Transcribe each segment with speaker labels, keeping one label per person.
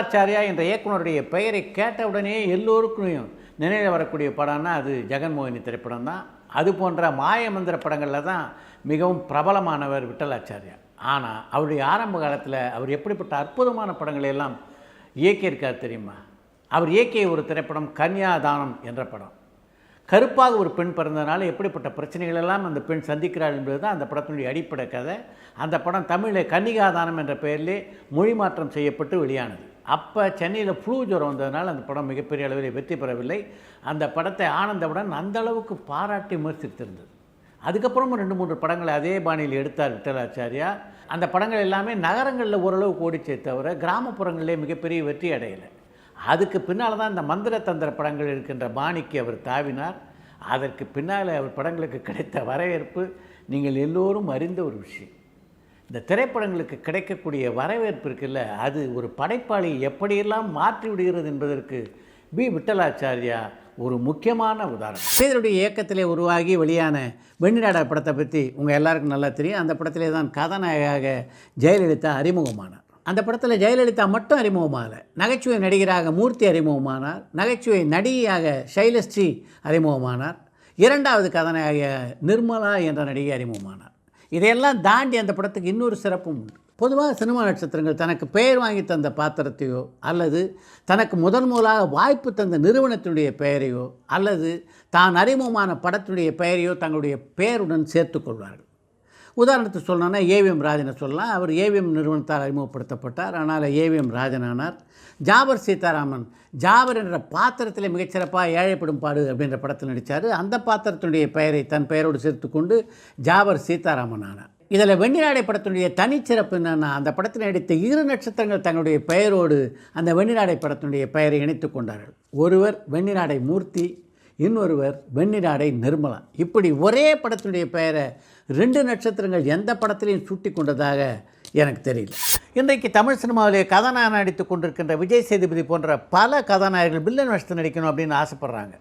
Speaker 1: விட்டலாச்சாரியா என்ற இயக்குனருடைய பெயரை கேட்டவுடனே எல்லோருக்கும் நினைவில் வரக்கூடிய படம்னா அது ஜெகன்மோகினி திரைப்படம் தான். அது போன்ற மாயமந்திர படங்களில் தான் மிகவும் பிரபலமானவர் விட்டலாச்சாரியா. ஆனால் அவருடைய ஆரம்ப காலத்தில் அவர் எப்படிப்பட்ட அற்புதமான படங்களை எல்லாம் இயக்கியிருக்கார் தெரியுமா? அவர் இயக்கிய ஒரு திரைப்படம் கன்யாதானம் என்ற படம். கருப்பாக ஒரு பெண் பிறந்ததுனால எப்படிப்பட்ட பிரச்சனைகள் எல்லாம் அந்த பெண் சந்திக்கிறாள் என்பது தான் அந்த படத்தினுடைய அடிப்படை கதை. அந்த படம் தமிழில் கன்னிகாதானம் என்ற பெயரிலே மொழி மாற்றம் செய்யப்பட்டு வெளியானது. அப்போ சென்னையில் ஃப்ளூ ஜுரம் வந்ததுனால அந்த படம் மிகப்பெரிய அளவில் வெற்றி பெறவில்லை. அந்த படத்தை ஆனந்தவுடன் அந்த அளவுக்கு பாராட்டி விமர்சித்திருந்தது. அதுக்கப்புறம் 2-3 படங்களை அதே பாணியில் எடுத்தார் விட்டலாச்சாரியா. அந்த படங்கள் எல்லாமே நகரங்களில் ஓரளவுக்கு ஓடிச்சே தவிர கிராமப்புறங்களிலே மிகப்பெரிய வெற்றி அடையலை. அதுக்கு பின்னால் தான் இந்த மந்திர தந்திர படங்கள் இருக்கின்ற பாணிக்கு அவர் தாவினார். அதற்கு பின்னால் அவர் படங்களுக்கு கிடைத்த வரவேற்பு நீங்கள் எல்லோரும் அறிந்த ஒரு விஷயம். இந்த திரைப்படங்களுக்கு கிடைக்கக்கூடிய வரவேற்பு இருக்குல்ல, அது ஒரு படைப்பாளி எப்படியெல்லாம் மாற்றி விடுகிறது என்பதற்கு விட்டலாச்சாரியா ஒரு முக்கியமான உதாரணம். இதனுடைய இயக்கத்திலே உருவாகி வெளியான வெண்ணிநாடா படத்தை பற்றி உங்கள் எல்லாருக்கும் நல்லா தெரியும். அந்த படத்திலே தான் கதாநாயகியாக ஜெயலலிதா அறிமுகமானார். அந்த படத்தில் ஜெயலலிதா மட்டும் அறிமுகமாகலை, நகைச்சுவை நடிகராக மூர்த்தி அறிமுகமானார், நகைச்சுவை நடிகையாக சைலஸ்ரீ அறிமுகமானார், 2வது கதாநாயகியாக நிர்மலா என்ற நடிகை அறிமுகமானார். இதையெல்லாம் தாண்டி அந்த படத்துக்கு இன்னொரு சிறப்பும் உண்டு. பொதுவாக சினிமா நட்சத்திரங்கள் தனக்கு பெயர் வாங்கி தந்த பாத்திரத்தையோ அல்லது தனக்கு முதலாக வாய்ப்பு தந்த நிறுவனத்தினுடைய பெயரையோ அல்லது தான் அறிமுகமான படத்தினுடைய பெயரையோ தங்களுடைய பெயருடன் சேர்த்துக்கொள்வார்கள். உதாரணத்துக்கு சொல்லணும்னா ஏவிஎம் ராஜனை சொல்லலாம். அவர் ஏவிஎம் நிறுவனத்தால் அறிமுகப்படுத்தப்பட்டார், ஆனால் ஏவிஎம் ராஜன் ஆனார். ஜாபர் சீதாராமன் ஜாபர் என்ற பாத்திரத்தில் மிகச்சிறப்பாக ஏழைப்படும் பாடு அப்படின்ற படத்தில் நடித்தார். அந்த பாத்திரத்தினுடைய பெயரை தன் பெயரோடு சேர்த்துக்கொண்டு ஜாபர் சீதாராமன் ஆனார். இதில் வெண்ணிநாடை படத்தினுடைய தனிச்சிறப்பு என்னென்னா, அந்த படத்தில் நடித்த 2 நட்சத்திரங்கள் தங்களுடைய பெயரோடு அந்த வெண்ணிநாடை படத்தினுடைய பெயரை இணைத்து கொண்டார்கள். ஒருவர் வெண்ணிநாடை மூர்த்தி, இன்னொருவர் வெண்ணிநாடை நிர்மலா. இப்படி ஒரே படத்தினுடைய பெயரை 2 நட்சத்திரங்கள் எந்த படத்திலையும் சூட்டி கொண்டதாக எனக்கு தெரியல. இன்றைக்கு தமிழ் சினிமாவிலே கதாநாயகன் நடித்து கொண்டிருக்கின்ற விஜய் சேதுபதி போன்ற பல கதாநாயகர்கள் வில்லன் வேஷத்தில் நடிக்கணும் அப்படின்னு ஆசைப்பட்றாங்க.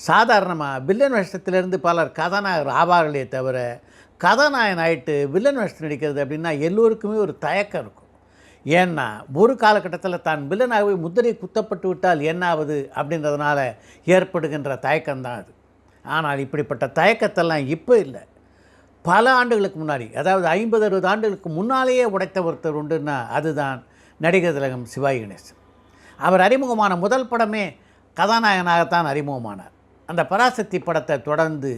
Speaker 1: சாதாரணமாக வில்லன் வேஷத்திலிருந்து பலர் கதாநாயகர் ஆவார்களே தவிர கதாநாயகன் ஆகிட்டு வில்லன் வேஷத்தில் நடிக்கிறது அப்படின்னா எல்லோருக்குமே ஒரு தயக்கம் இருக்கும். ஏன்னா ஒரு காலகட்டத்தில் தான் வில்லனாகவே முத்திரை குத்தப்பட்டு விட்டால் என்னாவது அப்படின்றதுனால ஏற்படுகின்ற தயக்கம்தான் அது. ஆனால் இப்படிப்பட்ட தயக்கத்தெல்லாம் இப்போ இல்லை. பல ஆண்டுகளுக்கு முன்னாடி, அதாவது 50-60 ஆண்டுகளுக்கு முன்னாலேயே உடைத்த ஒருத்தர் உண்டுன்னா அதுதான் நடிகர் திலகம் சிவாஜி கணேசன். அவர் அறிமுகமான முதல் படமே கதாநாயகனாகத்தான் அறிமுகமானார். அந்த பராசக்தி படத்தை தொடர்ந்து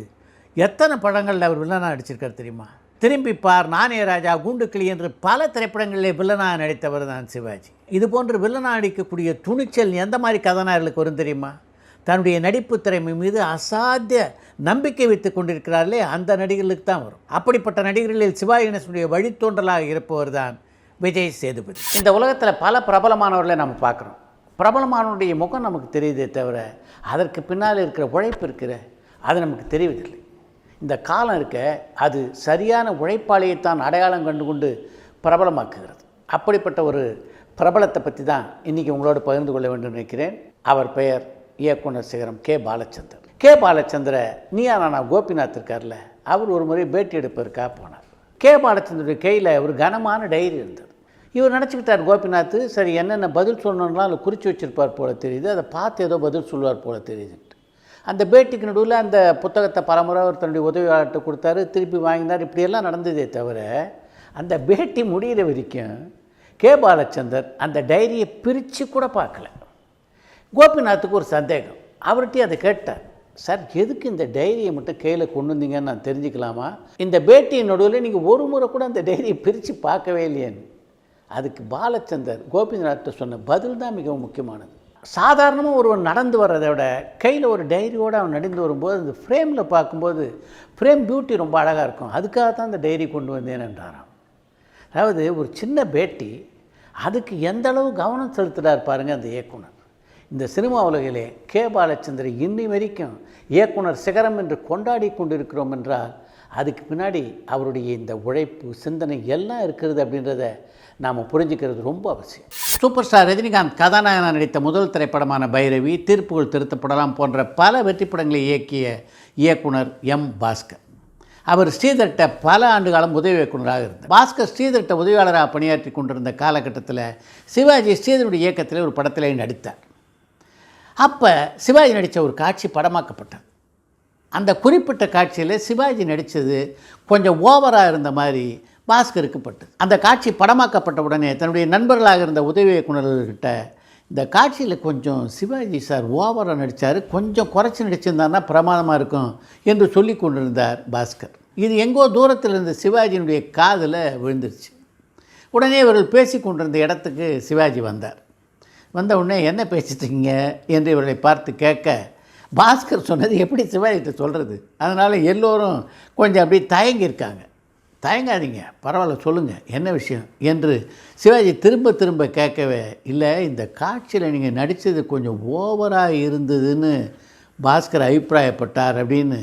Speaker 1: எத்தனை படங்களில் அவர் வில்லனாக நடிச்சிருக்கார் தெரியுமா? திரும்பிப்பார், நானே ராஜா, கூண்டுக்கிளி என்று பல திரைப்படங்களிலே வில்லனாக நடித்தவர் தான் சிவாஜி. இது போன்று வில்லனாக நடிக்கக்கூடிய துணிச்சல் எந்த மாதிரி கதாநாயகர்களுக்கு வரும் தெரியுமா? தன்னுடைய நடிப்பு திறமை மீது அசாத்திய நம்பிக்கை வைத்துக் கொண்டிருக்கிறார்களே அந்த நடிகர்களுக்கு தான் வரும். அப்படிப்பட்ட நடிகர்களில் சிவாஜி கணேசனுடைய வழித்தோன்றலாக இருப்பவர் தான் விஜய் சேதுபதி. இந்த உலகத்தில் பல பிரபலமானவர்களை நம்ம பார்க்குறோம். பிரபலமானவருடைய முகம் நமக்கு தெரியுதே தவிர அதற்கு பின்னால் இருக்கிற உழைப்பு இருக்கிற அது நமக்கு தெரிவதில்லை. இந்த காலம் இருக்க அது சரியான உழைப்பாளியைத்தான் அடையாளம் கண்டு கொண்டு பிரபலமாக்குகிறது. அப்படிப்பட்ட ஒரு பிரபலத்தை பற்றி தான் இன்றைக்கி உங்களோடு பகிர்ந்து கொள்ள வேண்டும் நினைக்கிறேன். அவர் பெயர் இயக்குனர் சிகரம் கே பாலச்சந்தர். கே பாலச்சந்திர நீயா நானா கோபிநாத் இருக்கார்ல, அவர் ஒரு முறை பேட்டி எடுப்பதற்காக போனார். கே பாலச்சந்தருடைய கையில் ஒரு கனமான டைரி இருந்தது. இவர் நினச்சிக்கிட்டார் கோபிநாத் சரி என்னென்ன பதில் சொல்லணும்னா அதில் குறித்து வச்சுருப்பார் போல தெரியுது, அதை பார்த்து ஏதோ பதில் சொல்லுவார் போல தெரியுதுன்ட்டு அந்த பேட்டிக்கு நடுவில் அந்த புத்தகத்தை பலமுறை அவர் தன்னுடைய உதவியாளர்கிட்ட கொடுத்தாரு, திருப்பி வாங்கினார். இப்படியெல்லாம் நடந்ததே தவிர அந்த பேட்டி முடிகிற வரைக்கும் கே பாலச்சந்தர் அந்த டைரியை பிரித்து கூட பார்க்கல. கோபிநாத்துக்கு ஒரு சந்தேகம். அவர்கிட்டயே அதை கேட்டார், சார் எதுக்கு இந்த டைரியை மட்டும் கையில் கொண்டு வந்தீங்கன்னு நான் தெரிஞ்சுக்கலாமா? இந்த பேட்டியின் நடுவில் நீங்கள் ஒரு முறை கூட அந்த டைரியை பிரித்து பார்க்கவே இல்லையேன்னு. அதுக்கு பாலச்சந்தர் கோபிநாத்தை சொன்ன பதில் தான் மிகவும் முக்கியமானது. சாதாரணமாக ஒருவன் நடந்து வர்றதை விட கையில் ஒரு டைரியோடு அவன் நடந்து வரும்போது அந்த ஃப்ரேமில் பார்க்கும்போது ஃப்ரேம் பியூட்டி ரொம்ப அழகாக இருக்கும், அதுக்காக தான் அந்த டைரி கொண்டு வந்தேன் என்றாராம். அதாவது ஒரு சின்ன பேட்டி அதுக்கு எந்த அளவு கவனம் செலுத்துகிறார் பாருங்கள் அந்த இயக்குனர். இந்த சினிமா உலகிலே கே பாலச்சந்தரை இன்னி வரைக்கும் இயக்குனர் சிகரம் என்று கொண்டாடி கொண்டிருக்கிறோம் என்றால் அதுக்கு பின்னாடி அவருடைய இந்த உழைப்பு சிந்தனை எல்லாம் இருக்கிறது அப்படின்றத நாம் புரிஞ்சுக்கிறது ரொம்ப அவசியம். சூப்பர் ஸ்டார் ரஜினிகாந்த் கதாநாயகனாக நடித்த முதல் திரைப்படமான பைரவி, தீர்ப்புகள் திருத்தப்படலாம் போன்ற பல வெற்றி படங்களை இயக்கிய இயக்குனர் எம் பாஸ்கர். அவர் ஸ்ரீதர்கிட்ட பல ஆண்டு காலம் உதவி இயக்குனராக இருந்தார். பாஸ்கர் ஸ்ரீதர்கிட்ட உதவியாளராக பணியாற்றி கொண்டிருந்த காலகட்டத்தில் சிவாஜி ஸ்ரீதருடைய இயக்கத்தில் ஒரு படத்தில் நடித்தார். அப்போ சிவாஜி நடித்த ஒரு காட்சி படமாக்கப்பட்டது. அந்த குறிப்பிட்ட காட்சியில் சிவாஜி நடித்தது கொஞ்சம் ஓவராக இருந்த மாதிரி பாஸ்கருக்கு பட்டது. அந்த காட்சி படமாக்கப்பட்ட உடனே தன்னுடைய நண்பர்களாக இருந்த உதவி இயக்குநர்கள்கிட்ட இந்த காட்சியில் கொஞ்சம் சிவாஜி சார் ஓவராக நடித்தார், கொஞ்சம் குறைச்சி நடிச்சிருந்தாருன்னா பிரமாதமாக இருக்கும் என்று சொல்லி கொண்டிருந்தார் பாஸ்கர். இது எங்கோ தூரத்தில் இருந்த சிவாஜியினுடைய காதில் விழுந்துருச்சு. உடனே இவர்கள் பேசி கொண்டிருந்த இடத்துக்கு சிவாஜி வந்தார். வந்த உடனே என்ன பேசிட்டீங்க என்று இவர்களை பார்த்து கேட்க, பாஸ்கர் சொன்னது எப்படி சிவாஜிகிட்ட சொல்கிறது, அதனால் எல்லோரும் கொஞ்சம் அப்படியே தயங்கியிருக்காங்க. தயங்காதீங்க, பரவாயில்ல சொல்லுங்கள் என்ன விஷயம் என்று சிவாஜி திரும்ப திரும்ப கேட்கவே, இல்லை இந்த காட்சியில் நீங்கள் நடித்தது கொஞ்சம் ஓவராக இருந்ததுன்னு பாஸ்கர் அபிப்பிராயப்பட்டார் அப்படின்னு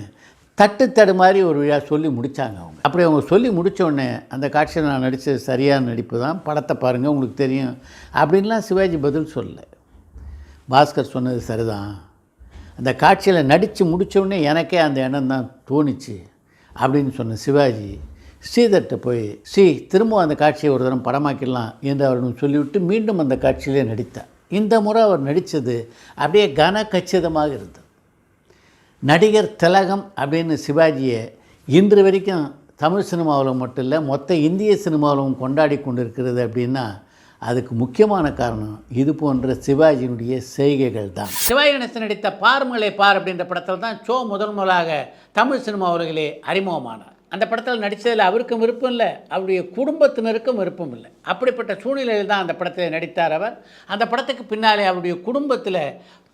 Speaker 1: தட்டு மாதிரி ஒரு விழா சொல்லி முடித்தாங்க அவங்க. அப்படி அவங்க சொல்லி முடித்தோடனே அந்த காட்சியில் நான் நடித்தது சரியான நடிப்பு தான், படத்தை பாருங்கள் உங்களுக்கு தெரியும் அப்படின்லாம் சிவாஜி பதில் சொல்லலை. பாஸ்கர் சொன்னது சரிதான், அந்த காட்சியில் நடித்து முடித்தோடனே எனக்கே அந்த எண்ணம் தான் தோணிச்சு அப்படின்னு சொன்ன சிவாஜி ஸ்ரீதர்கிட்ட போய் திரும்ப அந்த காட்சியை ஒரு தரம் படமாக்கிடலாம் என்று அவரிடம் சொல்லிவிட்டு மீண்டும் அந்த காட்சியிலே நடித்தார். இந்த முறை அவர் நடித்தது அப்படியே கன கச்சிதமாக இருந்தது. நடிகர் திலகம் அப்படின்னு சிவாஜியை இன்று வரைக்கும் தமிழ் சினிமாவில் மட்டும் இல்லை மொத்த இந்திய சினிமாவிலும் கொண்டாடி கொண்டிருக்கிறது அப்படின்னா அதுக்கு முக்கியமான காரணம் இது போன்ற சிவாஜியினுடைய செய்கைகள் தான். சிவாஜி கணேசன் நடித்த பார்மலை பார் அப்படின்ற படத்தில் தான் சோ முதலாக தமிழ் சினிமா உலகிலே அறிமுகமானார். அந்த படத்தில் நடித்ததில் அவருக்கும் விருப்பம் இல்லை, அவருடைய குடும்பத்தினருக்கும் விருப்பம் இல்லை. அப்படிப்பட்ட சூழ்நிலையில் தான் அந்த படத்தில் நடித்தார் அவர். அந்த படத்துக்கு பின்னாலே அவருடைய குடும்பத்தில்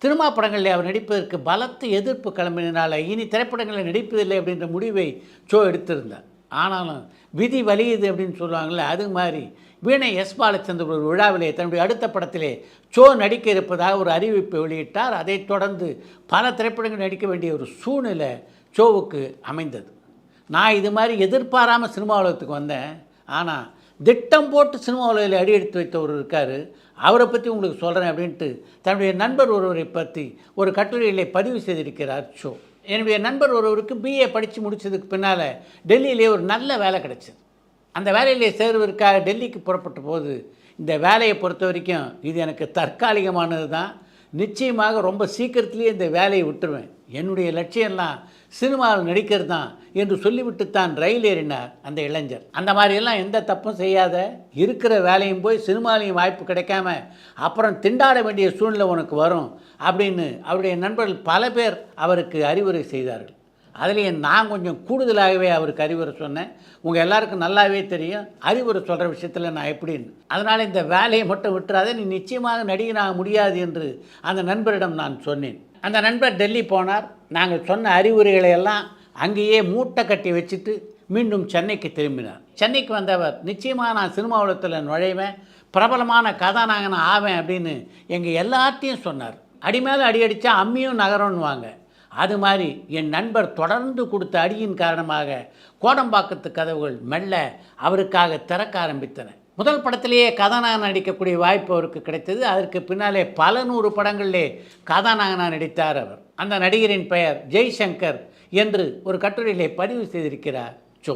Speaker 1: சினிமா படங்களில் அவர் நடிப்பதற்கு பலத்த எதிர்ப்பு கிளம்பினால இனி திரைப்படங்களில் நடிப்பதில்லை அப்படின்ற முடிவை சோ எடுத்திருந்தார். ஆனாலும் விதி வலியுது அப்படின்னு சொல்லுவாங்கள்ல, அது மாதிரி வீணை எஸ் பாலச்சந்தர் ஒரு விழாவிலே தன்னுடைய அடுத்த படத்திலே சோ நடிக்க இருப்பதாக ஒரு அறிவிப்பை வெளியிட்டார். அதைத் தொடர்ந்து பல திரைப்படங்கள் நடிக்க வேண்டிய ஒரு சூழ்நிலை சோவுக்கு அமைந்தது. நான் இது மாதிரி எதிர்பாராமல் சினிமா உலகத்துக்கு வந்தேன், ஆனால் திட்டம் போட்டு சினிமா உலகில் அடி எடுத்து வைத்தவர் இருக்கார், அவரை பற்றி உங்களுக்கு சொல்கிறேன் அப்படின்ட்டு தன்னுடைய நண்பர் ஒருவரை பற்றி ஒரு கட்டுரையிலே பதிவு செய்திருக்கிறார் சோ. என்னுடைய நண்பர் ஒருவருக்கு பிஏ படித்து முடித்ததுக்கு பின்னால் டெல்லியிலே ஒரு நல்ல வேலை கிடச்சிது. அந்த வேலையிலே சேருவதற்காக டெல்லிக்கு புறப்பட்ட போது இந்த வேலையை பொறுத்த வரைக்கும் இது எனக்கு தற்காலிகமானது தான், நிச்சயமாக ரொம்ப சீக்கிரத்திலேயே இந்த வேலையை விட்டுருவேன், என்னுடைய லட்சியம்லாம் சினிமாவில் நடிக்கிறது தான் என்று சொல்லிவிட்டு தான் ரயில் ஏறினார் அந்த இளைஞர். அந்த மாதிரியெல்லாம் எந்த தப்பும் செய்யாத, இருக்கிற வேலையும் போய் சினிமாலையும் வாய்ப்பு கிடைக்காம அப்புறம் திண்டாட வேண்டிய சூழ்நிலை உனக்கு வரும் அப்படின்னு அவருடைய நண்பர்கள் பல பேர் அவருக்கு அறிவுரை செய்தார்கள். அதுலேயும் நான் கொஞ்சம் கூடுதலாகவே அவருக்கு அறிவுரை சொன்னேன். உங்கள் எல்லாருக்கும் நல்லாவே தெரியும் அறிவுரை சொல்கிற விஷயத்தில் நான் எப்படின்னு. அதனால் இந்த வேலையை மட்டும் விட்டுறாதே, நீ நிச்சயமாக நடிகனாக முடியாது என்று அந்த நண்பரிடம் நான் சொன்னேன். அந்த நண்பர் டெல்லி போனார். நாங்கள் சொன்ன அறிவுரைகளை எல்லாம் அங்கேயே மூட்டை கட்டி வச்சுட்டு மீண்டும் சென்னைக்கு திரும்பினார். சென்னைக்கு வந்தவர் நிச்சயமாக நான் சினிமா உலகத்தில் நுழைவேன், பிரபலமான கதாநாயகன் ஆவேன் அப்படின்னு எங்கள் எல்லாத்தையும் சொன்னார். அடி மேலே அடி அடித்தா அம்மியும் நகரம்னுவாங்க. அது மாதிரி என் நண்பர் தொடர்ந்து கொடுத்த அடியின் காரணமாக கோடம்பாக்கத்து கதவுகள் மெல்ல அவருக்காக திறக்க ஆரம்பித்தன. முதல் படத்திலேயே கதாநாயகன் நடிக்கக்கூடிய வாய்ப்பு அவருக்கு கிடைத்தது. அதற்கு பின்னாலே பல 100 படங்களிலே கதாநாயகனாக நடித்தார் அவர். அந்த நடிகரின் பெயர் ஜெய்சங்கர் என்று ஒரு கட்டுரையிலே பதிவு செய்திருக்கிறார் சோ.